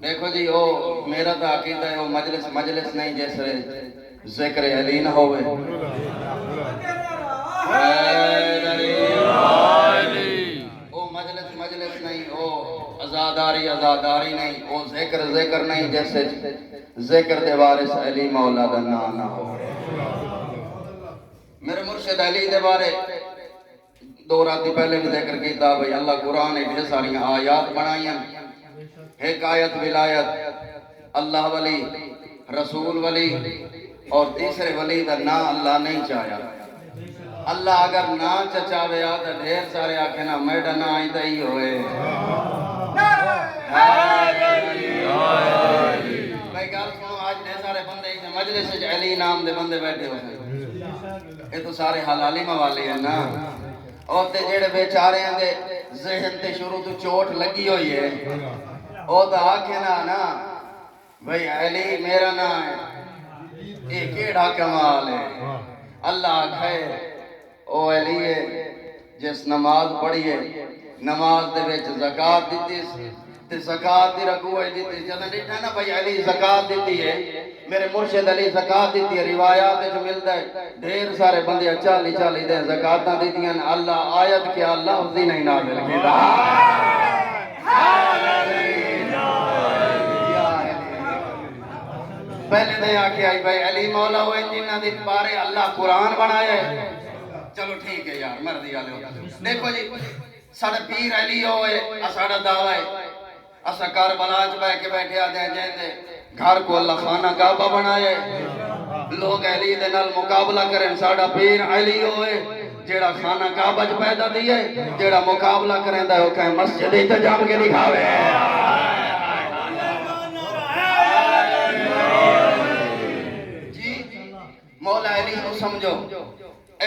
دیکھو جی او میرا تو عقیدہ ہے وہ مجلس نہیں جیسے ذکر علی نہ ہوئے، او مجلس نہیں، او ازاداری نہیں، او ذکر نہیں جیسے ذکر دے وارث علی مولا دا نام نہ ہو۔ میرے مرشد علی دے بارے دو راتی پہلے بھی ذکر کیتا بھئی اللہ قرآن ایک ڈھیر ساری آیات بنائیں، ایک آیت ولایت اللہ ولی رسول ولی اور تیسرے ولی دا نا اللہ نہیں چاہیا۔ اللہ اگر نا چاہوے آتا ڈھیر سارے آکھے نا میڈا نا آئی تا ہی ہوئے۔ بھائی گال سنو آج ڈھیر سارے بندے ہیں مجلس علی نام دے بندے بیٹھے ہوئے، یہ تو سارے حلالی موالی ہیں نا، اور تے جیڑے بیچارے ہیں دے ذہن تے شروع تو چوٹ لگی ہوئی ہے، او تو آکھے نا بھئی علی میرا نا ہے، ایک کیڑا کمال ہے۔ اللہ آکھے او علی ہے جس نماز پڑھیے نماز دے ویچ زکاة دیتی تے زکاة دی رکوع دیتی، جدہ دیکھا ہے نا بھئی علی زکاة دیتی ہے، میرے مرشد علی زکاة دیتی ہے، روایات جو ملتا ہے ڈھیر سارے بندے چالی دیں زکاة دیتی ہیں، اللہ آیت کیا لفظ ہی نہیں نازل کیتا۔ پہلے دے آکے آئی بھائی علی مولا ہوئے جنہ دی بارے اللہ قرآن بنایا ہے، چلو ٹھیک ہے یار مردی آلے ہو۔ دیکھو جی ساڑھا پیر علی ہوئے اساڑا دعویٰ ہے، اسا کربلاج بے کے بیٹھے آدھے جیندے گھر کو اللہ خانہ کعبہ بنایا ہے، لوگ علی دے نال مقابلہ کریں، ساڑھا پیر علی ہوئے جیڑا خانہ کعبہ جو پیدا دیئے جیڑا مقابلہ کریں دا ہو کہیں مسجد اتجام کے دکھاوے۔ مولا علی کو سمجھو،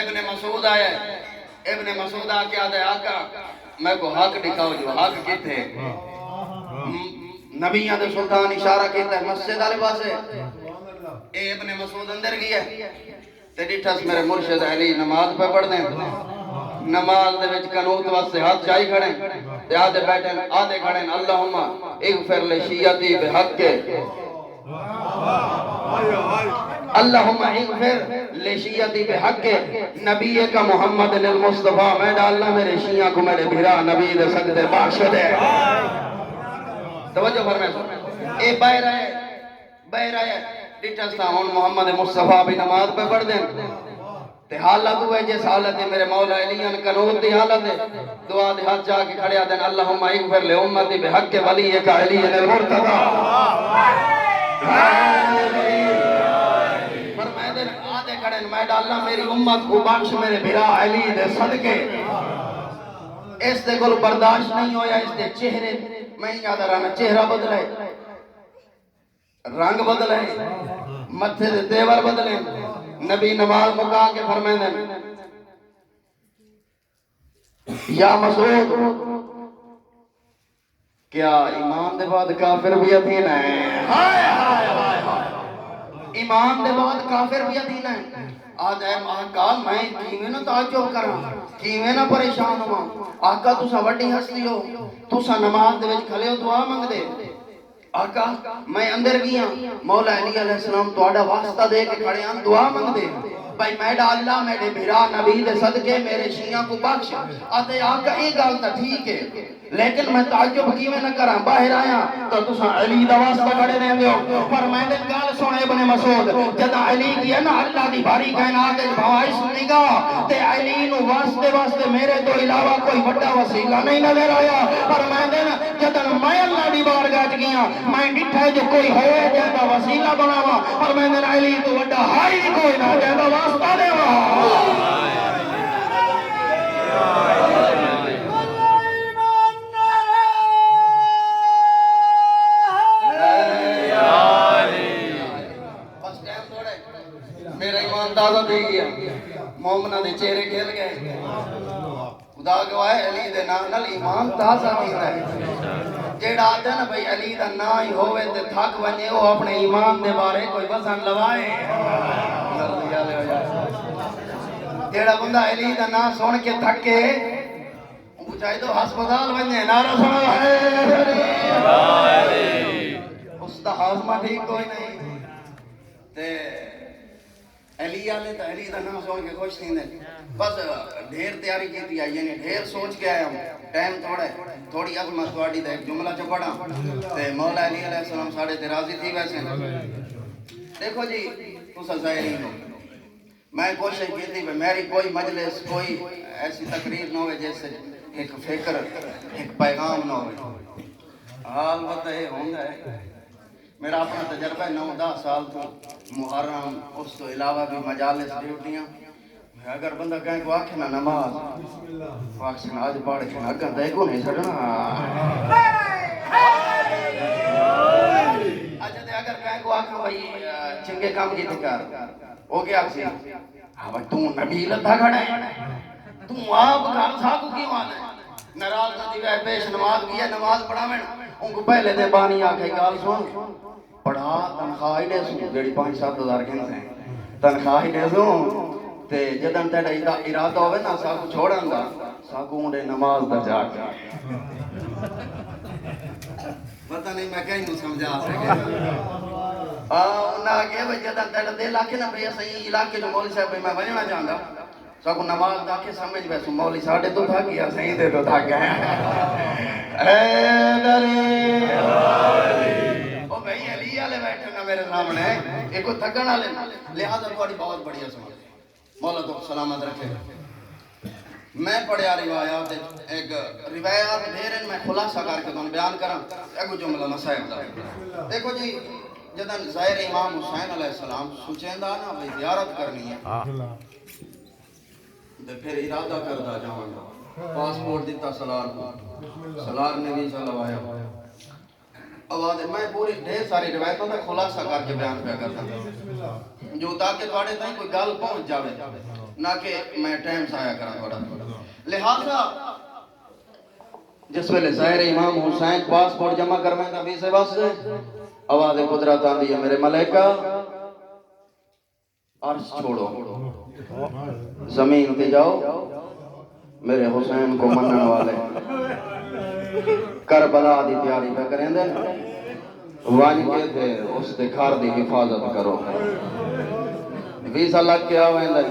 ابن مسعود آیا ہے، ابن مسعود آکے آدھے آقا میں کو حق دکھاؤ جو حق کتے نبیان دے سلطان اشارہ کہتا ہے مسجد آلے پاسے، اے ابن مسعود اندر گیا تے ڈیٹھس میرے مرشد علی نماز پہ پڑھ دیں، نماز دے وچ قنوت واسطے ہاتھ چاہی کھڑیں تے آدھے کھڑیں اللہم اغفر لشیعتی بحق کے اللہم اغفر لشیعتی بحق نبی کا محمد المصطفیٰ، میں ڈالنا میرے شیعہ کو میرے بھرا نبی دے سکتے بخش دے۔ توجہ فرمائے اے بائر آئے ڈیٹھستا ہون محمد مصطفیٰ بھی نماز پہ پڑھ دیں تے حالت ہوئے جس حالت ہے میرے مولا علیان قنوت دی حالت ہے، دعا دے ہاتھ جا کے کھڑے آدھیں اللہم اغفر لے امتی بحق ولی کا علی المرتضی، فرمائے آدھے کھڑے میں ڈالنا میری امت کو بخش میرے بھرا علی دے صدقے، اس دے گل برداشت نہیں ہویا، اس دے چہرے میں یاد رہنا چہرہ بدلے رنگ بدلے متھے دے تیور بدلے، نبی نماز مکا کے فرمائے دیں یا مسعود کیا ایمان دے بعد کافر بھی ادھین ہے؟ ایمان دے بعد کافر بھی ادھین ہے؟ آدھے آقا میں کیویں نہ تعجب کرا کیویں نہ پریشان ہوا، آقا تسا وڈی ہستی ہو، تسا نماز دے وچ کھلے ہو دعا منگ دے، آقا میں اندر گیا مولا علی علیہ السلام تواڈا واسطہ دے کے کھڑے ہیں دعا منگ دے، بھائی میڈا اللہ میرے بھرا نبی دے صدقے میرے شیعہ کو بخش، آتے آقا ایک گال تا ٹھیک ہے لیکن میں تعجب کیویں نہ کراں باہر آیا تو تساں علی دا واسطہ کھڑے رہندے ہو، پر میں نے گال سن ابن مسعود جدا علی کیا نا اللہ دی بھاری کائنات وچ بھوائش نگاہ تے علی نو واسطے میرے تو علاوہ کوئی بڑا وسیلہ نہیں نظر آیا، پر میں نے جدا میں اللہ دی بارگاہ وچ گیا میں ڈٹھا جو کوئی ہوئے جدا وسیلہ بناوا، پر میں نے علی تو بڑا ہائی کوئی نہ جدا واسطہ دیوا۔ میرا ایمان تازہ دے گیا، مومنہ دے چہرے کھل گئے، خدا گواہ علی دے نال ایمان تازہ دیتا ہے، جیڑا آتے نا بھئی علی دا نا ہی ہوئے تے تھک ونجے وہ اپنے ایمان دے بارے کوئی وزن لوائے، جیڑا بندہ علی دا نا سن کے تھکے وہ چاہے تو ہسپتال ونجے نعرہ سنو ہے موسم ٹھیک کوئی نہیں تے علی والے تو علی کا نام سن کے خوش تھیں بس ڈھیر تیاری کی آئی یعنی ڈھیر سوچ کے آیا ہوں ٹائم تھوڑا ہے تھوڑی عظمت تھوڑی تے ایک جملہ چ پڑھا تے مولا علی علیہ السلام ساڑے تے راضی تھی ویسے دیکھو جی تسا ظاہرین ہو میں کوشش کی تھی میری کوئی مجلس کوئی ایسی تقریر نہ ہوئے جیسے ایک فکر ایک پیغام نہ ہوئے حال بتائے ہوں گے میرا اپنا تجربہ 9-10 سال تو محرم اس تو علاوہ بھی مجالس ڈیوٹیاں اگر بندہ کہیں کو آکھے نا نماز پاکستان آج پاڑ کے نگا دے کو نہیں چھڑنا اچھا تے اگر کہیں کو آکھے بھائی چنگے کام کی تکار ہو گیا آپ سے ہاں بھائی تو نبی لتا کھڑا ہے تو آپ گھر ساکو کی مانا ہے نراز نہ دیوے پیش نماز کیا نماز پڑھا میں ان کو پہلے دے بانی آکھے گال سن پڑھا تنخواہ ہی دے سوں جڑی 5-7 ہزار گھنٹ ہیں تنخواہ ہی دے سوں تے جدن تیڑا ارادہ ہوئے نا ساکو چھوڑن دا ساکو انڈے نماز دا جا کے پتہ نہیں میں کہیں نو سمجھا سکے انہاں آگے بھئی جدن تیڑا دے لاکھے نا بھئی صحیح علاقے جو مولی صاحب میں بننا چاہندا ساکو نماز دا کے سمجھ بیسو مولی ساڑھے تو تھا کیا صحیح دے تو تھا کیا اے دری او بھئی علی آلے بیٹھے نا میرے سامنے ایک کو تھکن آلے لہذا تھوڑی بہت بڑی سمجھ مولا تو سلامت رکھے میں پڑھیا روایات ایک روایات دھیرن میں خلاصہ کر کے دون بیان کرا ایک جملہ مسائب دا دیکھو جی جدن ظاہر امام حسین علیہ السلام سوچیندہ نا بھئی زیارت کرنی ہے پھر ارادہ کردہ جاؤں گا پاسپورٹ دیتا سلار کو سلار نے بھی چلوایا آواز میں پوری ڈھیر ساری روایتوں کا خلاصہ کر کے بیان پہ کرتا جو تاکہ تھوڑے تائیں کوئی گل پہنچ جاوے نہ کہ میں ٹائم سایا کرا تھوڑا لہذا جس ویلے ظاہر امام حسین پاسپورٹ جمع کروائیں تھا بھی سے واسطے آواز قدرت آندی ہے میرے ملائکہ عرش چھوڑو زمین پہ جاؤ میرے حسین کو منن والے کربلا دی تیاری پہ کریں دیں وان کے تھے اس دے گھر دی حفاظت کرو ویسا لگ کے آویں دے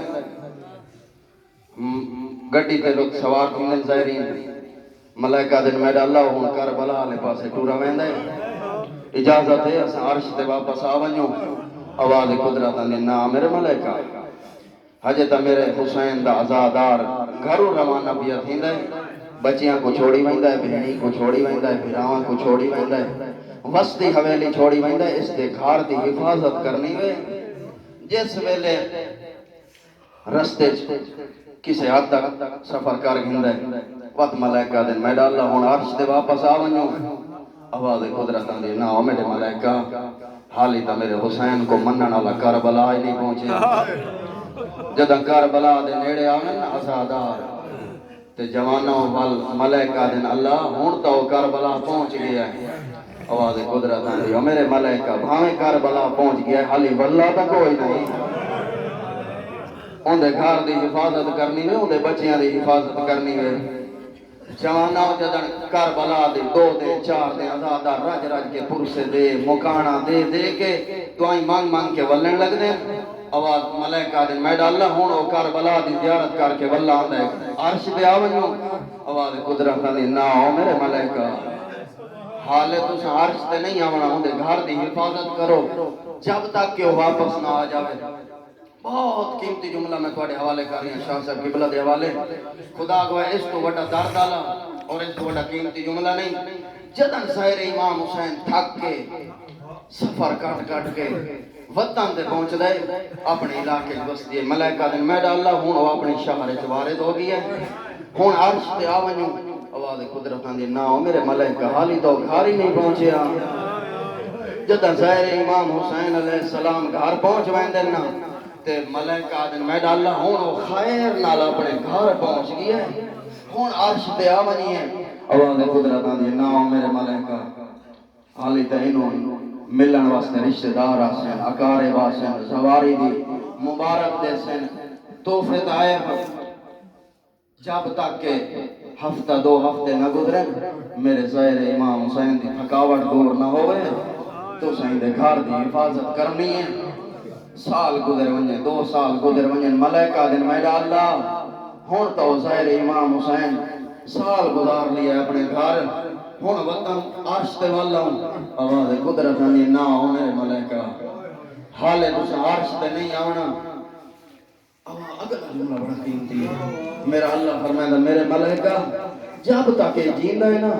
گڈی تے لوگ سوار تھیں ظاہرین ملائکہ دن میڈا اللہ ہون کربلا لے پاسے ٹورا ویں دے اجازت ہے اسا عرش تے واپس آونیوں آواز قدرت نے نا میرے ملائکہ حجت میرے حسین دا عزادار گھروں روانہ بیا تھیندہ ہے بچیاں کو چھوڑی ویندہ ہے بہنی کو چھوڑی ویندہ ہے بھراواں کو چھوڑی ویندہ ہے وسطی حویلی چھوڑی ویندہ ہے اس دے گھار دی حفاظت کرنی وے جس ویلے رستے کسے حد تک سفر کر گھندہ ہے وقت ملائکہ دن میڈا اللہ ہون عرش دے واپس آونیوں آواز قدرت نے نا میرے ملائکہ حالی تا میرے حسین کو منن والا کربلا ہی نہیں پہنچے جدہ کربلا دے نیڑے آمن عزادار تے جوانوں وال ملائکہ دن اللہ ہون تا وہ کربلا پہنچ گیا ہے آواز قدرت نے میرے ملائکہ بھاویں کربلا پہنچ گیا ہے حالی واللہ تا کوئی نہیں ان دے گھر دی حفاظت کرنی ہے ان دے بچیاں دی حفاظت کرنی ہے جوانوں جدن کربلا دے 2 دے 4 دے عزادار رج رج کے پرسے دے مکانہ دے دے کے دعائیں مانگ مانگ کے ولن لگ دے آواز ملائکہ دن میڈا اللہ ہونو کربلا دی زیارت کر کے واللہ آندہ ہے عرش دے آونیوں آواز قدرت دی نا ہو میرے ملائکہ حالت اس عرش دے نہیں آونا ہوں دے گھر دی حفاظت کرو جب تک کہ وہ واپس نہ آ جاوے بہت قیمتی جملہ میں تھوڑے حوالے کر رہی ہیں شاہ صاحب قبلہ دے حوالے خدا گوئے اس تو وڈا دار ڈالا اور اس تو وڈا قیمتی جملہ نہیں جدن ظاہر امام حسین تھک کے سفر کٹ کے وطن دے پہنچ دے اپنے علاقے بستی ملائکہ دن میڈا اللہ ہون وہ اپنی شہر چوارد ہو گئی ہے ہون عرش تے آونیوں آواز قدرتاں دی نا میرے ملائکہ حالی تو گھر ہی نہیں پہنچے جدن ظاہر امام حسین علیہ السلام گھر پہنچ ویندے نا تے ملائکہ دن میڈا اللہ ہون وہ خیر نال اپنے گھر پہنچ گئی ہے ہون عرش تے آونی ہے آواز قدرتاں دی نا میرے ملائکہ حالی تے انہوں ملن واسطے رشتہ دار آسن اقارب آسن زواری دی مبارک دے سن توفیت آئے جب تک کہ ہفتہ 2 ہفتے نہ گزرے میرے ظاہر امام حسین دی تھکاوٹ دور نہ ہوئے تو حسین دے گھر دی حفاظت کرنی ہے سال گزر ونجے 2 سال گزر ونجے ملائکہ دن میرا اللہ ہون تو ظاہر امام حسین سال گزار لیا اپنے گھر ہون وطن عرش تے والا آواز قدرت آنی نہ ہو میرے ملائکہ حالے تسا عرش تے نہیں آنا اگلا جملہ بڑا قیمتی ہے میرا اللہ فرمائے میرے ملائکہ جب تک یہ جیندہ ہے نا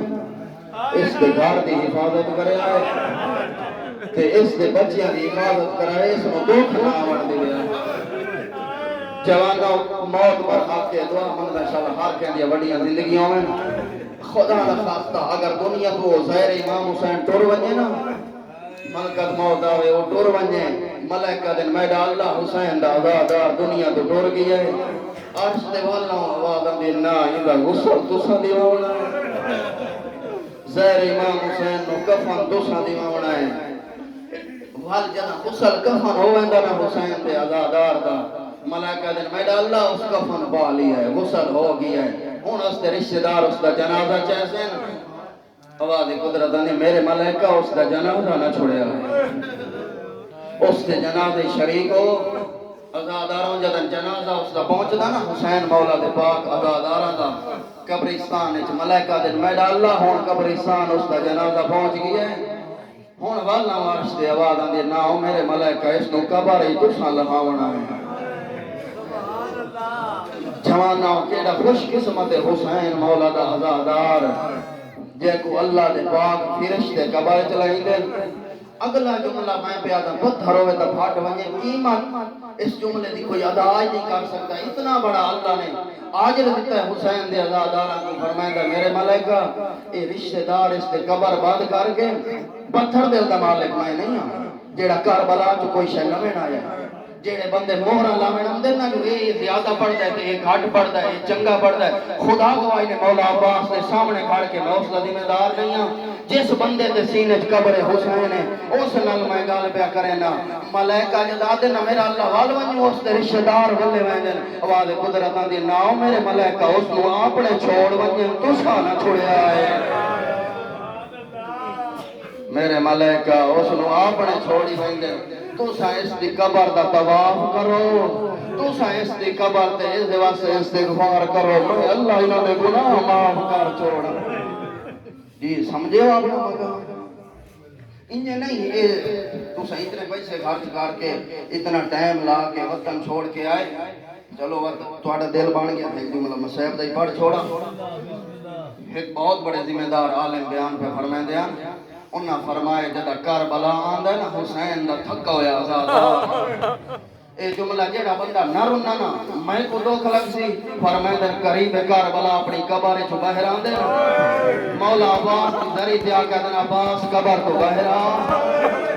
اس کے گھر دی حفاظت کرے آئے تے اس دے بچیاں دی حفاظت کرائے اس نو دکھ نہ آوڑ دے جوانوں موت پر آ کے دعا منگتا انشاءاللہ ہر کہیں دیا وڈیاں زندگیوں میں خدا دا خواستہ اگر دنیا کو زہر امام حسین ٹور ونجے نا ملکت موت آوے وہ ٹور ونجے ملائکہ دن میڈا اللہ حسین دا عزادار دنیا تو ٹور گیا ہے عرش دے والا آواز اندی نا اندہ غسل تسا دیوانا ہے زہر امام حسین نو کفن تسا دیوانا ہے وال جنا غسل کفن ہوئندہ نا حسین دے عزادار دا ملائکہ دن میڈا اللہ اس کفن پا لیا ہے غسل ہو گیا ہے ہون اس دے رشتہ دار اس دا جنازہ چیسے نا آواز قدرت نے میرے ملائکہ اس دا جنازہ نہ چھوڑیا ہے اس دے جنازے شریک ہو عزاداروں جدن جنازہ اس دا پہنچ دا نا حسین مولا دے پاک عزاداروں دا قبرستان اچھ ملائکہ دن میڈا اللہ ہون قبرستان اس دا جنازہ پہنچ گیا ہے ہون والا وارش دے آواز آن دے ناؤ میرے ملائکہ اس نو قبر ہی ترسان لہاونا ہے جواناں کیڑا خوش قسمت حسین مولا دا عزادار جے کو اللہ دے پاک فرشتے قبر چلائیں دے اگلا جملہ میں پہ آدم پتھر ہوئے تا پھاٹ ونجے ایمان اس جملے دی کوئی ادائی نہیں کر سکتا اتنا بڑا اللہ نے آجر دیتا ہے حسین دے عزادارہ کو فرمائندہ میرے ملائکہ اے رشتہ دار اس دے قبر بند کر کے پتھر دل دا مالک میں نہیں ہاں جیڑا کربلا جو کوئی شے نہ میں آیا جیڑے بندے مہرہ لامن ہم دینا جو یہ زیادہ پڑھتا ہے تو یہ گھٹ پڑھتا ہے یہ چنگا پڑھتا ہے خدا گواہی نے مولا عباس نے سامنے کھڑ کے میں اس کا ذمہ دار نہیں ہوں جس بندے دے سینے قبر حسین ہے اس نال میں گال پیا کرے نا ملائکہ جدا دے نا میرا اللہ والونجو اس دے رشتہ دار ولے وینجن آواز قدرتاں دی ناؤ میرے ملائکہ اس نو اپنے چھوڑ ونجن تسا نہ چھوڑیا ہے میرے ملائکہ اس نو اپنے چھوڑی وینجن تو اس دی قبر دا طواف کرو تو اس دی قبر تے اس دے واسطے استغفار کرو میں اللہ انہاں دے گناہ معاف کر چھوڑ جی سمجھے ہو آپ انجھے نہیں تو اتنے پیسے خرچ کر کے اتنا ٹائم لا کے وطن چھوڑ کے آئے چلو تھوڑا دل بن گیا ایک جملہ مصیب دے پڑھ چھوڑا ایک بہت بڑے ذمہ دار عالم بیان پہ فرمائیں دیا انہاں فرمائے جدہ کربلا آندہ نا حسین دا تھکا ہویا آزاد اے جملہ جیڑا بندہ نہ رونا نا میں کو دکھ لگ سی فرمائے در قریب کربلا اپنی قبر چھو باہر آندے مولا عباس کی ذری دیا کہتے عباس قبر تو باہر آ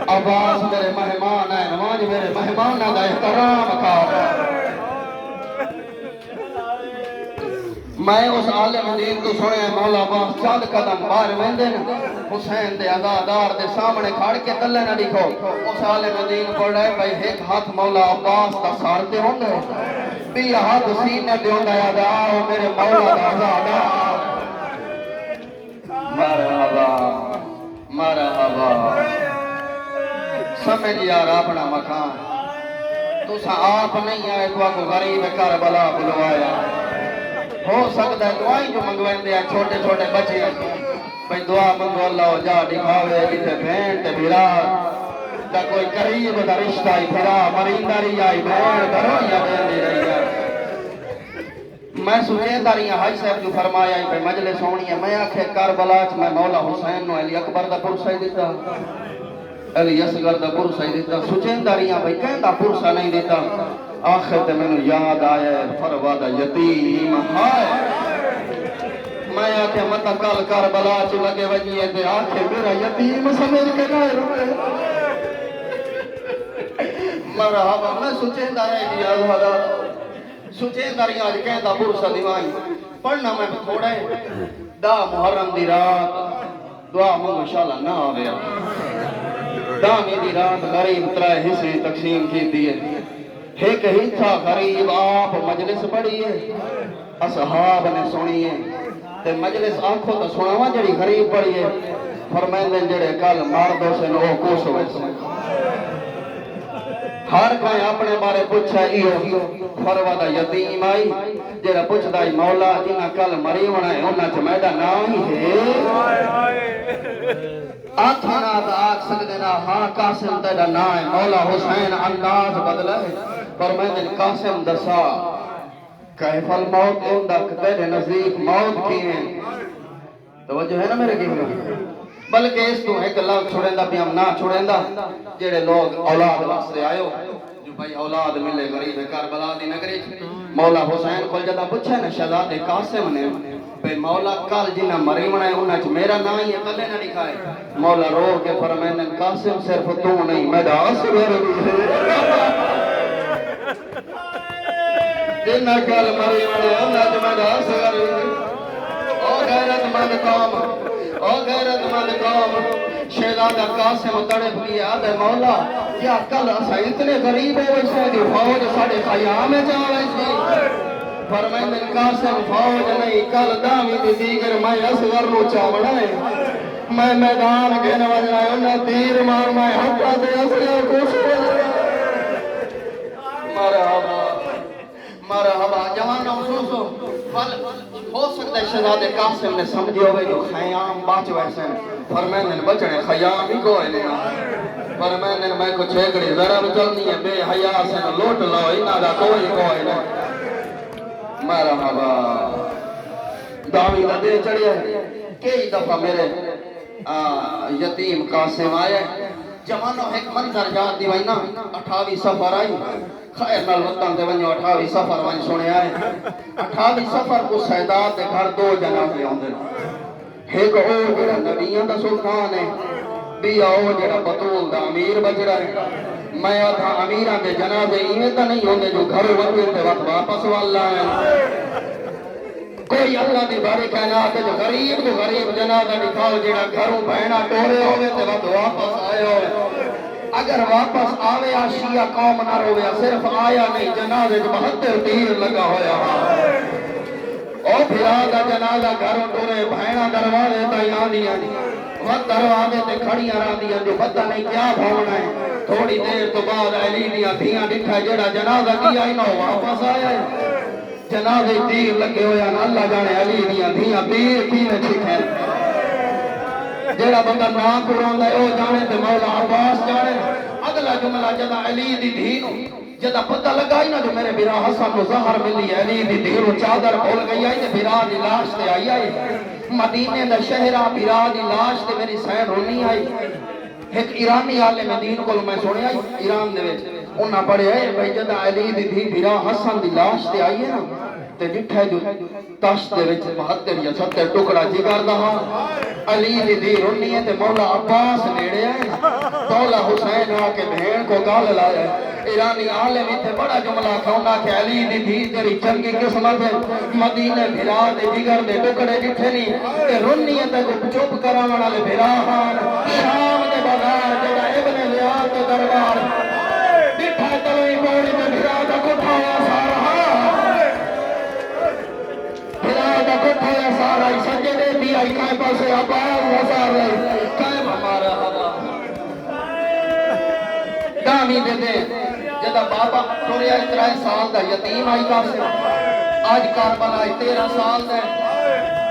عباس میرے مہمان ہے نواز میرے مہمان دا احترام کار میں اس عالم دین تو سنے مولا عباس چند قدم باہر ویندن حسین دے عزادار دے سامنے کھڑ کے تلے نہ لکھو اس عالم دین پڑھ رہے بھائی ایک ہاتھ مولا عباس دا سارتے ہوں گے بھی ہاتھ سینے دے ہوں گے آؤ میرے مولا دا عزادار مرحبا مرحبا سمجھ یار اپنا مکان تو سا آپ نہیں آئے تو کو غریب کربلا بلوایا ہو سکتا ہے دعائیں جو منگوائیں دیا چھوٹے چھوٹے بچے بھئی دعا منگو اللہ جا دکھاوے جیتے بھین تے بھیرا تا کوئی قریب دا رشتہ ہی بھیرا مرینداری آئی بھین دھرو یا بھین دی رہی ہے میں سوچیں داریاں حج صاحب جو فرمایا ہے مجلس ہونی ہے میں آکھے کربلا چ میں مولا حسین نو علی اکبر دا پرسہ ہی دیتا علی اصغر دا پرسہ ہی دیتا سوچیں داریاں بھئی کہیں دا پرسہ نہیں دیتا آخر تے میں یاد آیا فروا یتیم ہائے میں آکھے مطا کل کربلا چ لگے وجیے تے آکھے میرا یتیم سمجھ کے نہ روئے مرحبا میں سوچیں دارے جی آزادہ سوچیں داریاں آج کہتا پرسہ دیوائی پڑھنا میں تھوڑے دا محرم دی رات دعا منگو انشاءاللہ نہ آویا دامی دی رات غریب ترائے حصے تقسیم کی دیئے ایک ہی تھا غریب آپ مجلس پڑھئیے اصحاب نے سنیے تے مجلس آنکھوں تا سناوا جڑی غریب پڑھئیے فرمائندے جڑے کل مار دو سے نو کوش ہوئے سن ہر کوئی اپنے بارے پوچھا ایو فروا دا یتیم آئی جڑا پوچھدا ای مولا جنہ کل مری ہونا ہے انہاں چ میڈا نام ہی ہے آتھنا دا آگ سکتے نا ہاں قاسم تیرا نام ہے مولا حسین انداز بدلا ہے فرمائندے قاسم دسا کیف الموت اندک تیرے نزدیک موت کی ہے توجہ ہے نا میرے کی بلکہ اس تو ایک لفظ چھوڑیں دا بھی ہم نہ چھوڑیں دا جڑے لوگ اولاد واسطے آئے ہو جو بھائی اولاد ملے غریب کربلا دی نگری مولا حسین کو جدا پوچھے نا شہزاد قاسم نے بھئی مولا کل جنہ مری منائے انہاں چ میرا نام ہی کلے نہ لکھائے مولا رو کے فرمائنے قاسم صرف تو نہیں میرا اصغر بھی ہے جنہ کل مری منائے انہاں چ میرا اصغر بھی ہے او غیرت مند قوم او غیرت مند قوم شہزادہ قاسم تڑپ لیا دے مولا کیا کل اسا اتنے غریب ہو ویسے جو فوج ساڑے خیام میں جا ویسی فرمائندے قاسم فوج نہیں کل دامی دی دیگر میں اصغر نو چاوڑا ہے میں میدان گھن وجنا ہے انہیں تیر مار میں حقا دے اصغر کو سوڑا مرحبا جوان افسوسو فل ہو سکتا ہے شہزادے قاسم نے سمجھی ہوئے جو خیام باچ ویسے فرمائندے بچنے خیام ہی کوئی نہیں فرمائندے میں کو چھیکڑی ضرب چلنی ہے بے حیاء سے نہ لوٹ لاؤ انہا دا کوئی نہیں مرحبا داوی دا دے چڑھیا ہے کئی دفعہ میرے یتیم قاسم آئے جوانوں ایک منظر یاد دی وائنا 28 سفر آئی خیر نال وطن دے ونجو 28 سفر ون سنے آئے 28 سفر کو سیدات دے گھر دو جنازے ہوندے ایک او جڑا نبیوں دا سلطان ہے بیا او جڑا بطول دا امیر بجڑا ہے میں آدھا امیران دے جنازے ایویں تا نہیں ہوندے جو گھر ونجو تے وقت واپس والا ہے کوئی اللہ دی باری کائنات ہے جو غریب جنازہ دکھاؤ جڑا گھروں بہنا ٹورے ہوئے تے وقت واپس آئے ہوئے اگر واپس آوے شیعہ قوم نہ روے صرف آیا نہیں جنازے جو 72 تیر لگا ہویا او پھرا دا جنازہ گھروں ٹورے بہنا دروازے تائی آدھی وقت دروازے تے کھڑیاں راندیاں جو پتہ نہیں کیا بھونا ہے تھوڑی دیر تو بعد علی دیاں دھیاں ڈٹھا جڑا جنازہ کیا ہی نہ واپس آیا ہے جنازے تیر لگے ہویا نا اللہ جانے علی دیاں دھیاں تیر کی میں چھکھیں جیڑا بندہ نا قرآن دے او جانے تے مولا عباس جانے اگلا جملہ جدا علی دی دھینو جدا پتہ لگائی نا جو میرے بیرا حسن کو زہر ملی علی دی دھینو چادر کھول گئی آئی تے بیرا دی لاش تے آئی آئی مدینے دا شہرہ بیرا دی لاش تے میری سین رونی آئی ایک ایرانی عالم دین کو میں سنے آئی ایران دے وچ انہاں پڑھے ہے بھائی جدا علی دی دھی بیرا حسن دی لاش تے آئی ہے نا تے ڈٹھے جو تاش دے وچ 72 یا 70 ٹکڑا جگر دا علی دی دھی رونی ہے تے مولا عباس نیڑے آئے مولا حسین آ کے بہن کو گال لایا ایرانی عالم تے بڑا جملہ کھونا کہ علی دی دھی تیری چنگی قسمت ہے مدینے بھرا دے جگر دے ٹکڑے ڈٹھے نہیں تے رونی ہے تے چپ کراون والے بھرا ہان شام دے بازار جڑا ابن زیاد دے دربار ڈٹھا تلوی پوڑی تے بھرا دا کٹھایا سارا بھرا دا کٹھایا سارا سجدے دی آئی کائیں پاسے آباز وزار رہی کائیں ہمارا ہوا دامی دے دے جدا بابا توریا 13 سال دا یتیم آئی قاسم آج کاربلا 13 سال دے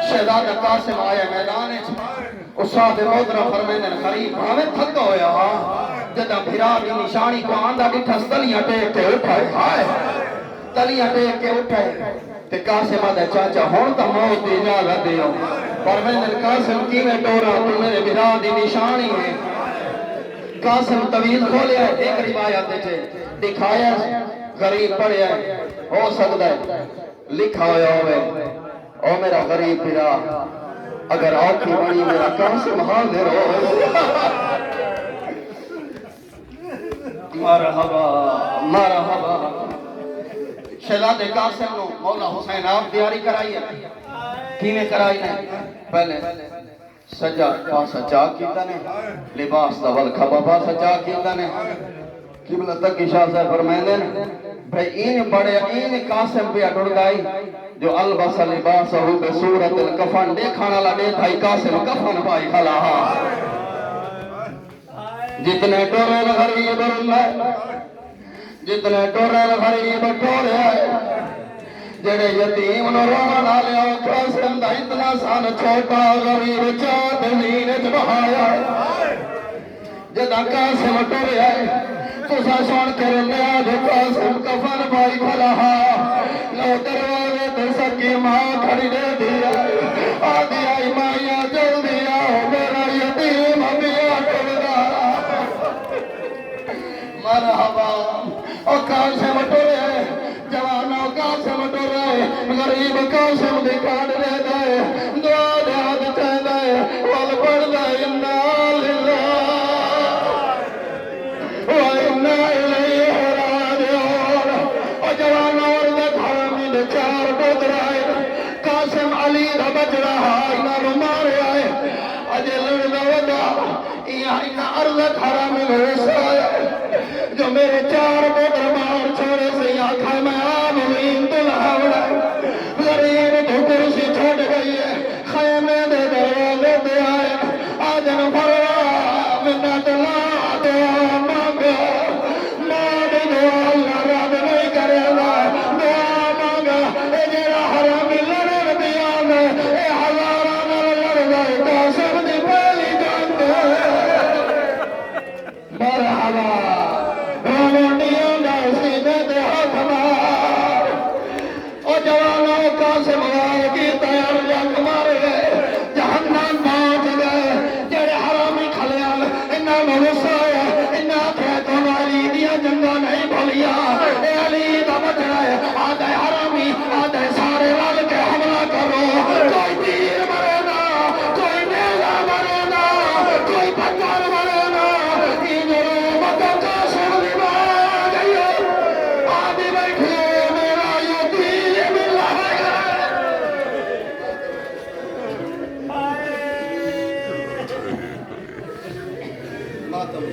شہزادہ قاسم آیا میدان استاد محترم فرمیندے خریف ہمیں تھکا ہویا جدا بھرا دی نشانی کو آندہ ڈٹھا تلیاں ٹیک کے اٹھائے ہائے تلیاں ٹیک کے اٹھائے تے قاسم آدھا چاچا ہون تا موت دی اجازت دیو فرمیندے قاسم کی میں ٹورا تو میرے بھرا دی نشانی ہے قاسم طویل کھولیا ہے ایک روایت چھے دکھایا غریب پڑھیا ہے ہو سکتا ہے لکھا ہویا ہوئے او میرا غریب بھرا اگر آنکھی بڑی میرا قاسم حاضر ہو مرحبا مرحبا شہزادے قاسم نو مولا حسین آپ تیاری کرائی ہے کیویں کرائی ہے پہلے سجا پاسا چاک کیتا نے لباس دا ول کھبا پاسا چاک کیتا نے قبلہ تک شاہ صاحب فرمائندے نے بھئی این بڑے این قاسم پہ اٹڑ گئی جو البس لباسہ بصورت الکفن دیکھانا لڑے تھائی قاسم کفن پائی کھلا جتنے ٹورل غریب اللہ جتنے ٹورل غریب ٹورے آئے جڑے یتیم نو رونا نہ لیا قاسم دا اتنا سان چھوٹا غریب چاہت زین جبہایا جدا قاسم ٹورے آئے تو سا سون کرنے آج قاسم کفن پائی کھلا لو دروازے تے سکی ماں کھڑی دے دیا آدھی آئی مائیاں جل دیا میرا یتیم ہمیں ٹورا مرحبا او قاسم ٹورے جوانا قاسم ٹورے غریب قاسم دی کاٹ دے دے دعا دے ہاتھ چاہ دے وال پڑھ دے انا للہ و انا الیہ راجعون او جوانا ورد حرمی دے چار پتر آئے قاسم علی دا بچ رہا انہا مارے آئے اجے لڑ دا ودا انہا ارض حرمی میں آئے جو میرے چار پتر مار چھوڑے سے آنکھا میں آم ہوئین دلہا غریب تو کرسی چھوڑ گئی ہے خیمے دے دروازے دے آئے آجن فروا منت لا دعا مانگا ماں دعا اللہ رب نہیں کرے گا دعا مانگا اے جیرا حرامی لڑے دیانے اے ہزاران لڑ گئے قاسم دی پہلی جان دے مرحبا رومانیوں دا سینے دے ہاتھ مار او جوانوں قاسم وار کی تیار جنگ مارے گئے جہنم پہنچ گئے جڑے حرامی کھلیال انہاں میں غصہ انہاں تھے تمہاری دیا جنگا نہیں بھولیا اے علی دا بچ رہے آدھے حرامی آدھے سارے رل کے حملہ کرو کوئی تیر مرے نا کوئی نیزہ مرے نا کوئی پتھر مرے نا انہوں مکہ قاسم دی بار گئی آدھی بیٹھے میرا یتیم ملا ہے ماتم